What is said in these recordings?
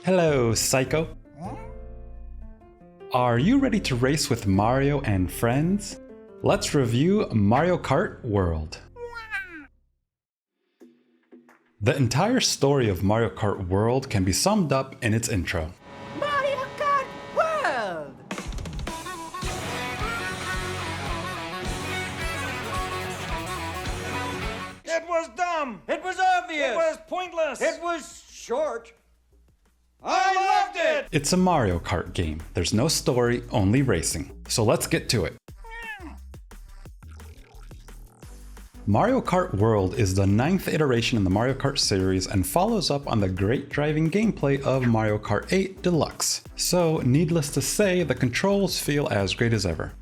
Hello, Saiko. Are you ready to race with Mario and friends? Let's review Mario Kart World. The entire story of Mario Kart World can be summed up in its intro. Mario Kart World! It was dumb! It was obvious! It was pointless! It was short! I loved it! It's a Mario Kart game. There's no story, only racing. So let's get to it. Mario Kart World is the 9th iteration in the Mario Kart series and follows up on the great driving gameplay of Mario Kart 8 Deluxe. So, needless to say, the controls feel as great as ever.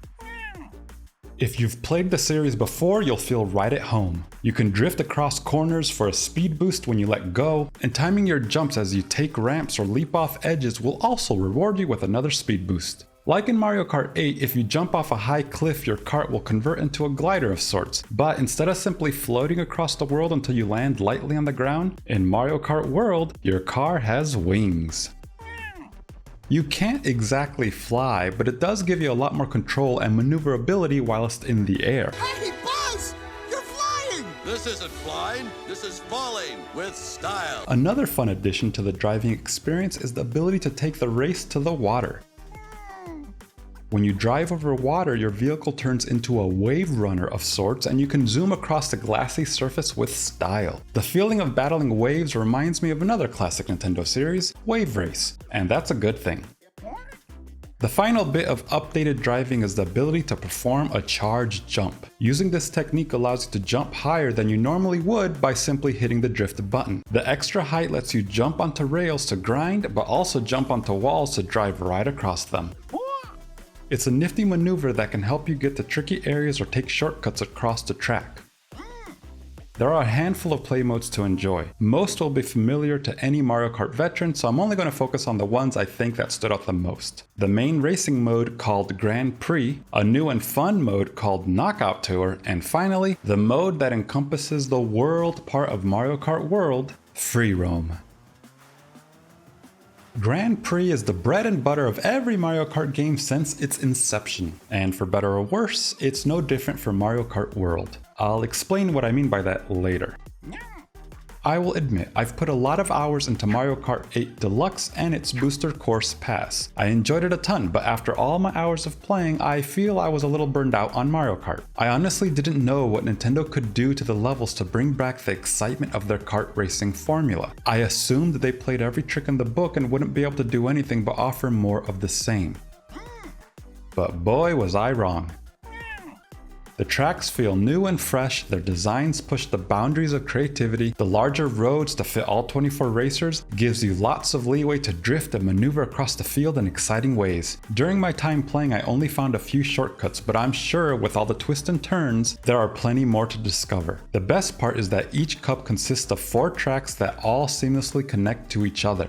If you've played the series before, you'll feel right at home. You can drift across corners for a speed boost when you let go, and timing your jumps as you take ramps or leap off edges will also reward you with another speed boost. Like in Mario Kart 8, if you jump off a high cliff, your kart will convert into a glider of sorts, but instead of simply floating across the world until you land lightly on the ground, in Mario Kart World, your car has wings. You can't exactly fly, but it does give you a lot more control and maneuverability whilst in the air. Hey, Buzz! You're flying! This isn't flying, this is falling with style. Another fun addition to the driving experience is the ability to take the race to the water. When you drive over water, your vehicle turns into a wave runner of sorts and you can zoom across the glassy surface with style. The feeling of battling waves reminds me of another classic Nintendo series, Wave Race, and that's a good thing. The final bit of updated driving is the ability to perform a charge jump. Using this technique allows you to jump higher than you normally would by simply hitting the drift button. The extra height lets you jump onto rails to grind, but also jump onto walls to drive right across them. It's a nifty maneuver that can help you get to tricky areas or take shortcuts across the track. There are a handful of play modes to enjoy. Most will be familiar to any Mario Kart veteran, so I'm only going to focus on the ones I think that stood out the most. The main racing mode called Grand Prix, a new and fun mode called Knockout Tour, and finally, the mode that encompasses the world part of Mario Kart World, Free Roam. Grand Prix is the bread and butter of every Mario Kart game since its inception, and for better or worse, it's no different for Mario Kart World. I'll explain what I mean by that later. I will admit, I've put a lot of hours into Mario Kart 8 Deluxe and its Booster Course Pass. I enjoyed it a ton, but after all my hours of playing, I feel I was a little burned out on Mario Kart. I honestly didn't know what Nintendo could do to the levels to bring back the excitement of their kart racing formula. I assumed they played every trick in the book and wouldn't be able to do anything but offer more of the same. But boy was I wrong. The tracks feel new and fresh, their designs push the boundaries of creativity, the larger roads to fit all 24 racers gives you lots of leeway to drift and maneuver across the field in exciting ways. During my time playing I only found a few shortcuts, but I'm sure with all the twists and turns, there are plenty more to discover. The best part is that each cup consists of 4 tracks that all seamlessly connect to each other.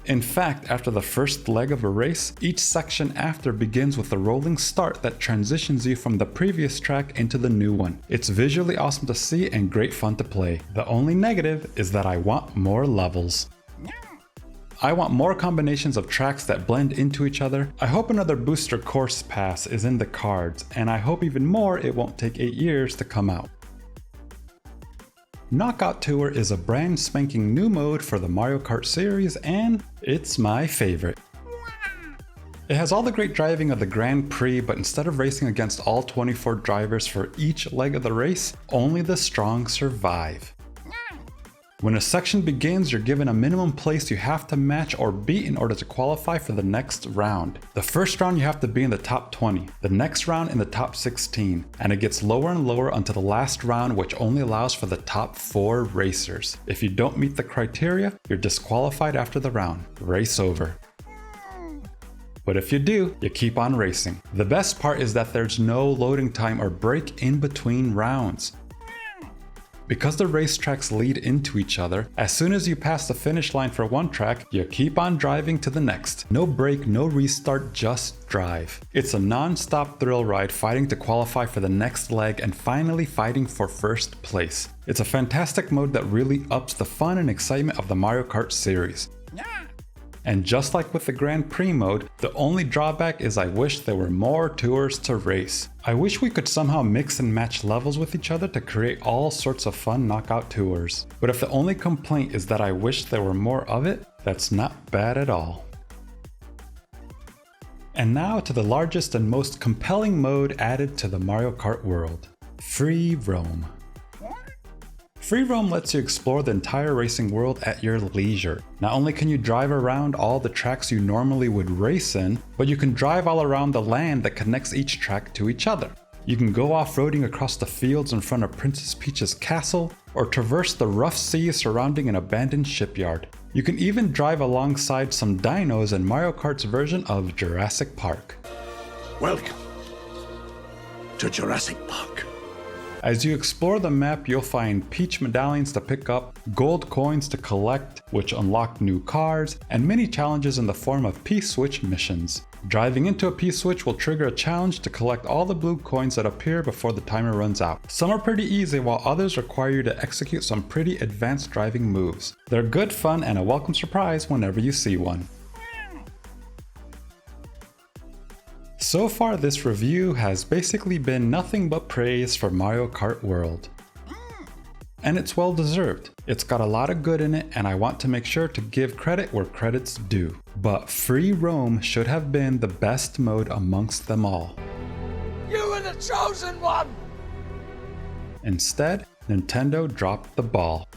In fact, after the first leg of a race, each section after begins with a rolling start that transitions you from the previous track into the new one. It's visually awesome to see and great fun to play. The only negative is that I want more levels. I want more combinations of tracks that blend into each other. I hope another Booster Course Pass is in the cards, and I hope even more it won't take 8 years to come out. Knockout Tour is a brand spanking new mode for the Mario Kart series and it's my favorite. It has all the great driving of the Grand Prix, but instead of racing against all 24 drivers for each leg of the race, only the strong survive. When a section begins, you're given a minimum place you have to match or beat in order to qualify for the next round. The first round you have to be in the top 20, the next round in the top 16, and it gets lower and lower until the last round, which only allows for the top 4 racers. If you don't meet the criteria, you're disqualified after the round. Race over. But if you do, you keep on racing. The best part is that there's no loading time or break in between rounds. Because the racetracks lead into each other, as soon as you pass the finish line for one track, you keep on driving to the next. No break, no restart, just drive. It's a non-stop thrill ride fighting to qualify for the next leg and finally fighting for first place. It's a fantastic mode that really ups the fun and excitement of the Mario Kart series. And just like with the Grand Prix mode, the only drawback is I wish there were more tours to race. I wish we could somehow mix and match levels with each other to create all sorts of fun knockout tours. But if the only complaint is that I wish there were more of it, that's not bad at all. And now to the largest and most compelling mode added to the Mario Kart World: Free Roam. Free Roam lets you explore the entire racing world at your leisure. Not only can you drive around all the tracks you normally would race in, but you can drive all around the land that connects each track to each other. You can go off-roading across the fields in front of Princess Peach's castle, or traverse the rough seas surrounding an abandoned shipyard. You can even drive alongside some dinos in Mario Kart's version of Jurassic Park. Welcome to Jurassic Park. As you explore the map, you'll find Peach medallions to pick up, gold coins to collect, which unlock new cars, and mini challenges in the form of P-Switch missions. Driving into a P-Switch will trigger a challenge to collect all the blue coins that appear before the timer runs out. Some are pretty easy, while others require you to execute some pretty advanced driving moves. They're good fun and a welcome surprise whenever you see one. So far, this review has basically been nothing but praise for Mario Kart World. And it's well deserved. It's got a lot of good in it, and I want to make sure to give credit where credit's due. But Free Roam should have been the best mode amongst them all. You were the chosen one! Instead, Nintendo dropped the ball.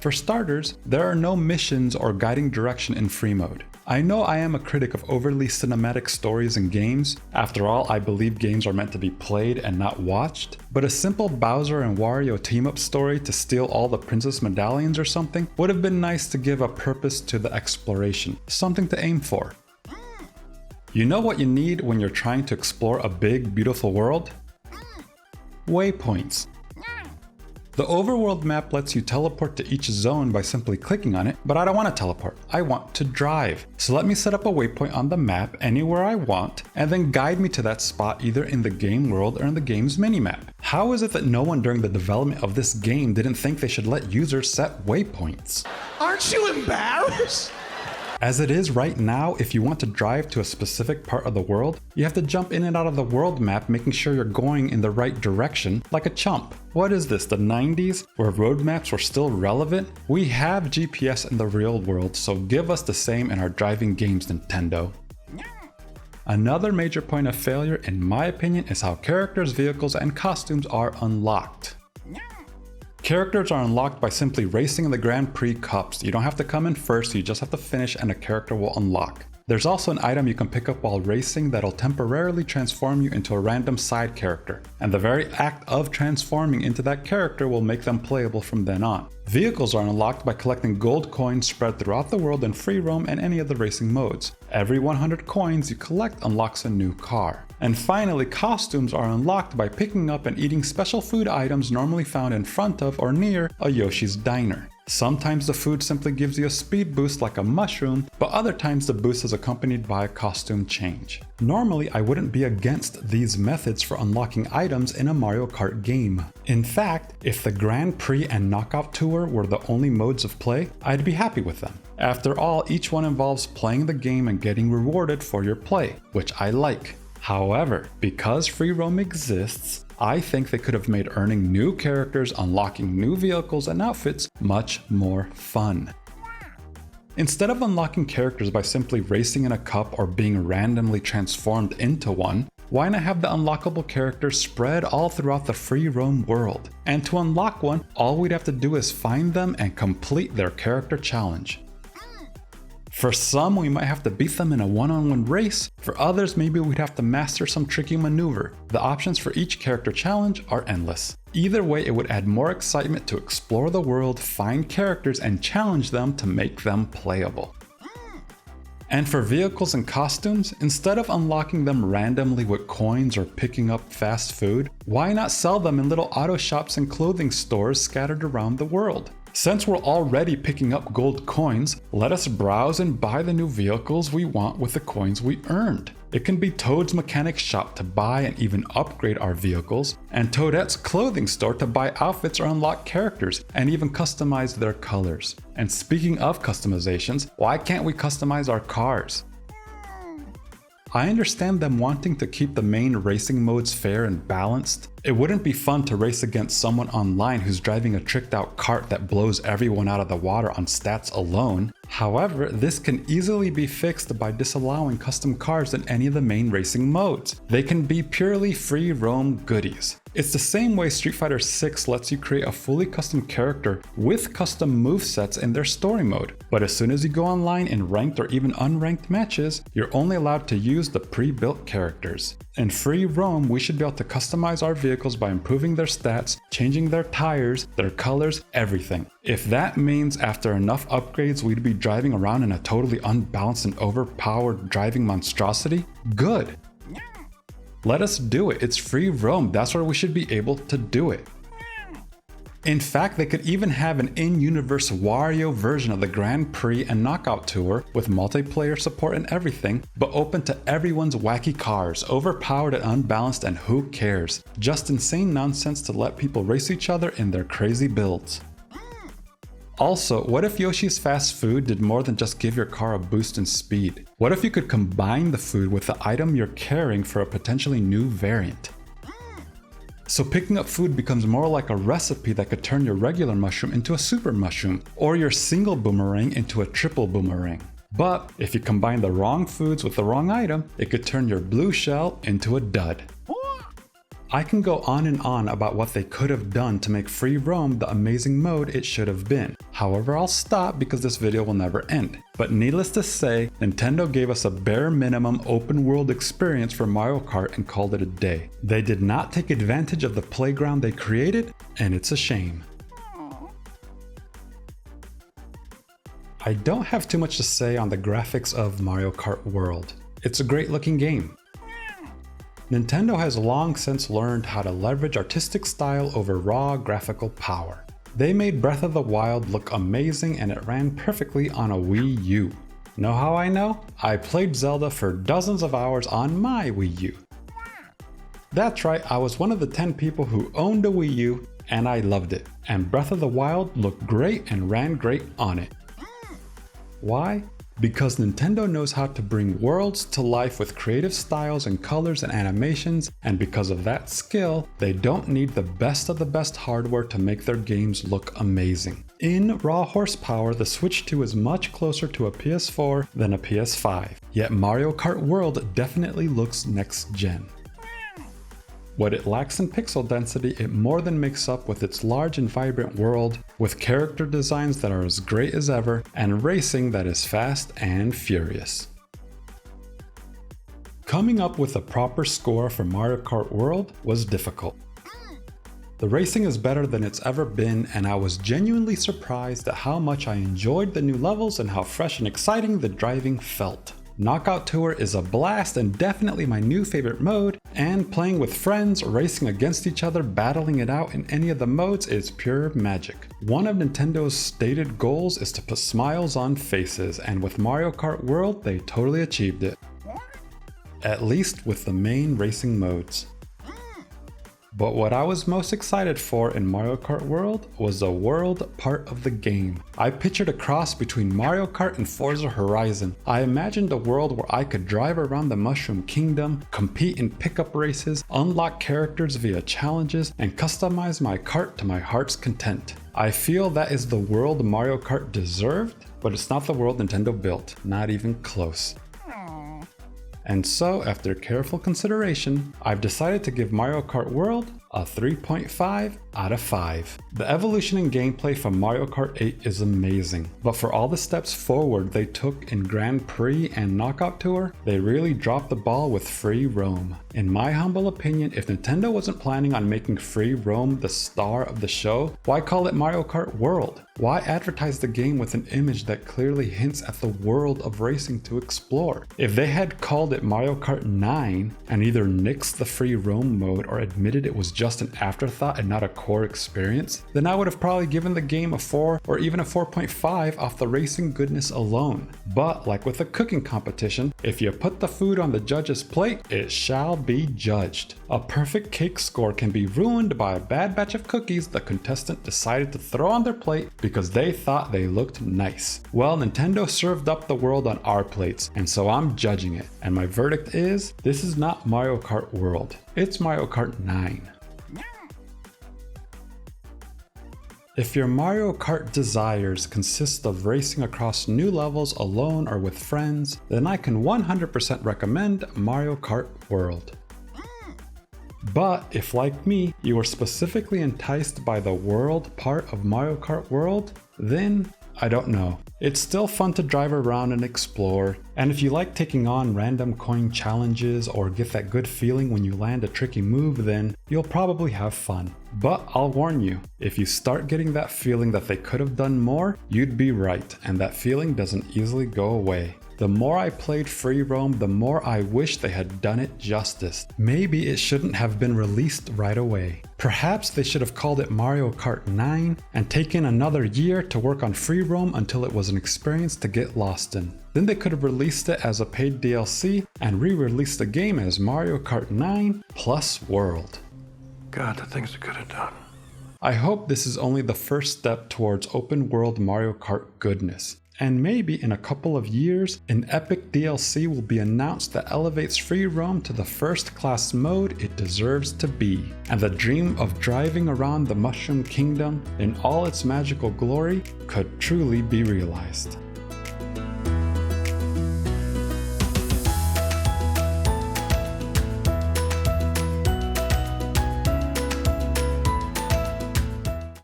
For starters, there are no missions or guiding direction in free mode. I know I am a critic of overly cinematic stories in games. After all, I believe games are meant to be played and not watched. But a simple Bowser and Wario team-up story to steal all the princess medallions or something would have been nice to give a purpose to the exploration, something to aim for. You know what you need when you're trying to explore a big, beautiful world? Waypoints. The overworld map lets you teleport to each zone by simply clicking on it, but I don't want to teleport, I want to drive. So let me set up a waypoint on the map anywhere I want, and then guide me to that spot either in the game world or in the game's minimap. How is it that no one during the development of this game didn't think they should let users set waypoints? Aren't you embarrassed? As it is right now, if you want to drive to a specific part of the world, you have to jump in and out of the world map making sure you're going in the right direction, like a chump. What is this, the 90s, where road maps were still relevant? We have GPS in the real world, so give us the same in our driving games, Nintendo. Another major point of failure, in my opinion, is how characters, vehicles, and costumes are unlocked. Characters are unlocked by simply racing in the Grand Prix Cups. You don't have to come in first, you just have to finish and a character will unlock. There's also an item you can pick up while racing that'll temporarily transform you into a random side character, and the very act of transforming into that character will make them playable from then on. Vehicles are unlocked by collecting gold coins spread throughout the world in free roam and any of the racing modes. Every 100 coins you collect unlocks a new car. And finally, costumes are unlocked by picking up and eating special food items normally found in front of or near a Yoshi's Diner. Sometimes the food simply gives you a speed boost like a mushroom, but other times the boost is accompanied by a costume change. Normally, I wouldn't be against these methods for unlocking items in a Mario Kart game. In fact, if the Grand Prix and Knockout Tour were the only modes of play, I'd be happy with them. After all, each one involves playing the game and getting rewarded for your play, which I like. However, because free roam exists, I think they could have made earning new characters, unlocking new vehicles and outfits much more fun. Instead of unlocking characters by simply racing in a cup or being randomly transformed into one, why not have the unlockable characters spread all throughout the free roam world? And to unlock one, all we'd have to do is find them and complete their character challenge. For some, we might have to beat them in a one-on-one race. For others, maybe we'd have to master some tricky maneuver. The options for each character challenge are endless. Either way, it would add more excitement to explore the world, find characters, and challenge them to make them playable. And for vehicles and costumes, instead of unlocking them randomly with coins or picking up fast food, why not sell them in little auto shops and clothing stores scattered around the world? Since we're already picking up gold coins, let us browse and buy the new vehicles we want with the coins we earned. It can be Toad's mechanic shop to buy and even upgrade our vehicles, and Toadette's clothing store to buy outfits or unlock characters, and even customize their colors. And speaking of customizations, why can't we customize our cars? I understand them wanting to keep the main racing modes fair and balanced. It wouldn't be fun to race against someone online who's driving a tricked out kart that blows everyone out of the water on stats alone. However, this can easily be fixed by disallowing custom cars in any of the main racing modes. They can be purely free roam goodies. It's the same way Street Fighter 6 lets you create a fully custom character with custom movesets in their story mode. But as soon as you go online in ranked or even unranked matches, you're only allowed to use the pre-built characters. In free roam, we should be able to customize our vehicles by improving their stats, changing their tires, their colors, everything. If that means after enough upgrades we'd be driving around in a totally unbalanced and overpowered driving monstrosity, good. Let us do it. It's free roam. That's where we should be able to do it. In fact, they could even have an in-universe Wario version of the Grand Prix and Knockout Tour with multiplayer support and everything, but open to everyone's wacky cars, overpowered and unbalanced, and who cares? Just insane nonsense to let people race each other in their crazy builds. Also, what if Yoshi's Fast Food did more than just give your car a boost in speed? What if you could combine the food with the item you're carrying for a potentially new variant? So picking up food becomes more like a recipe that could turn your regular mushroom into a super mushroom, or your single boomerang into a triple boomerang. But if you combine the wrong foods with the wrong item, it could turn your blue shell into a dud. I can go on and on about what they could have done to make free roam the amazing mode it should have been. However, I'll stop because this video will never end. But needless to say, Nintendo gave us a bare minimum open world experience for Mario Kart and called it a day. They did not take advantage of the playground they created, and it's a shame. I don't have too much to say on the graphics of Mario Kart World. It's a great looking game. Nintendo has long since learned how to leverage artistic style over raw graphical power. They made Breath of the Wild look amazing and it ran perfectly on a Wii U. Know how I know? I played Zelda for dozens of hours on my Wii U. That's right, I was one of the 10 people who owned a Wii U and I loved it. And Breath of the Wild looked great and ran great on it. Why? Because Nintendo knows how to bring worlds to life with creative styles and colors and animations, and because of that skill, they don't need the best of the best hardware to make their games look amazing. In raw horsepower, the Switch 2 is much closer to a PS4 than a PS5, yet Mario Kart World definitely looks next gen. What it lacks in pixel density, it more than makes up with its large and vibrant world, with character designs that are as great as ever, and racing that is fast and furious. Coming up with a proper score for Mario Kart World was difficult. The racing is better than it's ever been, and I was genuinely surprised at how much I enjoyed the new levels and how fresh and exciting the driving felt. Knockout Tour is a blast and definitely my new favorite mode, and playing with friends, racing against each other, battling it out in any of the modes is pure magic. One of Nintendo's stated goals is to put smiles on faces, and with Mario Kart World they totally achieved it. At least with the main racing modes. But what I was most excited for in Mario Kart World was the world part of the game. I pictured a cross between Mario Kart and Forza Horizon. I imagined a world where I could drive around the Mushroom Kingdom, compete in pickup races, unlock characters via challenges, and customize my kart to my heart's content. I feel that is the world Mario Kart deserved, but it's not the world Nintendo built, not even close. And so, after careful consideration, I've decided to give Mario Kart World a 3.5 out of 5. The evolution in gameplay from Mario Kart 8 is amazing, but for all the steps forward they took in Grand Prix and Knockout Tour, they really dropped the ball with free roam. In my humble opinion, if Nintendo wasn't planning on making free roam the star of the show, why call it Mario Kart World? Why advertise the game with an image that clearly hints at the world of racing to explore? If they had called it Mario Kart 9 and either nixed the free roam mode or admitted it was just just an afterthought and not a core experience, then I would have probably given the game a 4 or even a 4.5 off the racing goodness alone. But like with a cooking competition, if you put the food on the judge's plate, it shall be judged. A perfect cake score can be ruined by a bad batch of cookies the contestant decided to throw on their plate because they thought they looked nice. Well, Nintendo served up the world on our plates, and so I'm judging it. And my verdict is, this is not Mario Kart World. It's Mario Kart 9. If your Mario Kart desires consist of racing across new levels alone or with friends, then I can 100% recommend Mario Kart World. But if, like me, you were specifically enticed by the world part of Mario Kart World, then I don't know. It's still fun to drive around and explore, and if you like taking on random coin challenges or get that good feeling when you land a tricky move, then you'll probably have fun. But I'll warn you, if you start getting that feeling that they could have done more, you'd be right, and that feeling doesn't easily go away. The more I played Free Roam, the more I wish they had done it justice. Maybe it shouldn't have been released right away. Perhaps they should have called it Mario Kart 9 and taken another year to work on Free Roam until it was an experience to get lost in. Then they could have released it as a paid DLC and re-released the game as Mario Kart 9 plus World. God, the things they could have done. I hope this is only the first step towards open world Mario Kart goodness. And maybe in a couple of years, an epic DLC will be announced that elevates Free Roam to the first class mode it deserves to be, and the dream of driving around the Mushroom Kingdom in all its magical glory could truly be realized.